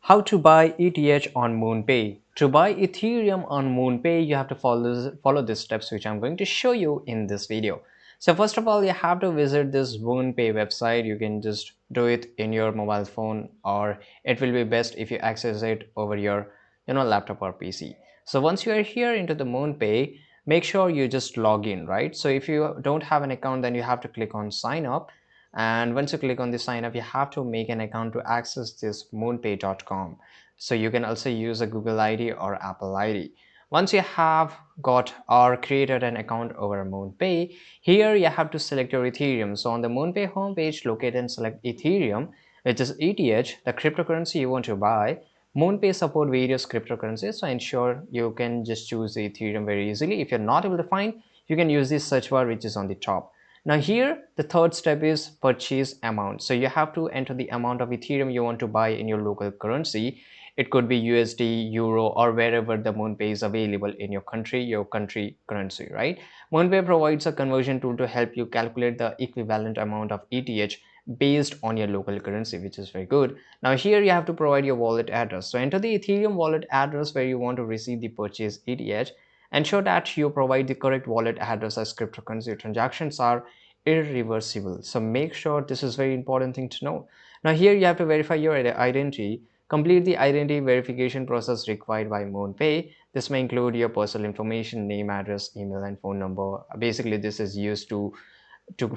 How to buy ETH on MoonPay. To buy Ethereum on MoonPay, you have to follow these steps which I'm going to show you in this video. So first of all, you have to visit this MoonPay website. You can just do it in your mobile phone, or it will be best if you access it over your laptop or PC. So once you are here into the MoonPay, make sure you just log in, right? So if you don't have an account, then you have to click on sign up, and once you click on the sign up, you have to make an account to access this moonpay.com. So you can also use a Google ID or Apple ID. Once you have got or created an account over MoonPay, here you have to select your Ethereum. So on the MoonPay homepage, locate and select Ethereum, which is ETH, the cryptocurrency you want to buy. MoonPay support various cryptocurrencies, so ensure you can just choose the Ethereum very easily. If you're not able to find, you can use this search bar which is on the top. Now here, the third step is purchase amount. So you have to enter the amount of Ethereum you want to buy in your local currency. It could be USD, Euro, or wherever the MoonPay is available in your country currency, right? MoonPay provides a conversion tool to help you calculate the equivalent amount of ETH based on your local currency, which is very good. Now here you have to provide your wallet address. So enter the Ethereum wallet address where you want to receive the purchase ETH. Ensure that you provide the correct wallet address, as cryptocurrency transactions are irreversible. So make sure, this is very important thing to know. Now here you have to verify your identity. Complete the identity verification process required by MoonPay. This may include your personal information, name, address, email, and phone number. Basically, this is used to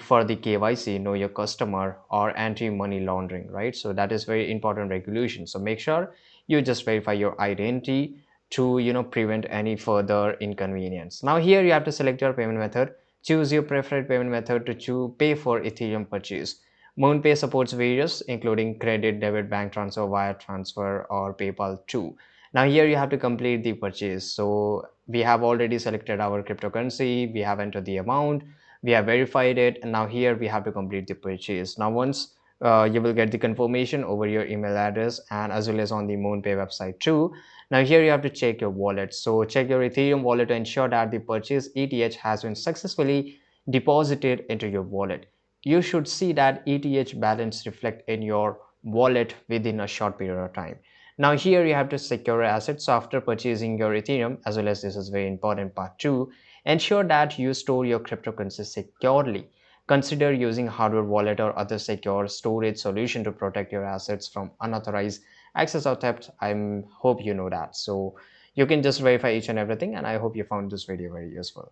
for the KYC, know your customer, or anti-money laundering, right? So that is very important regulation. So make sure you just verify your identity to prevent any further inconvenience. Now here you have to select your payment method. Choose your preferred payment method to pay for Ethereum purchase. MoonPay supports various, including credit, debit, bank transfer, wire transfer, or PayPal too. Now here you have to complete the purchase. So we have already selected our cryptocurrency, we have entered the amount, we have verified it, and now here we have to complete the purchase. Now once you will get the confirmation over your email address and as well as on the MoonPay website too. Now here you have to check your wallet. So check your Ethereum wallet to ensure that the purchase ETH has been successfully deposited into your wallet. You should see that ETH balance reflect in your wallet within a short period of time. Now here you have to secure assets. So after purchasing your Ethereum, as well as this is very important part two, ensure that you store your cryptocurrency securely. Consider using hardware wallet or other secure storage solution to protect your assets from unauthorized access or theft. I hope you know that. So you can just verify each and everything, and I hope you found this video very useful.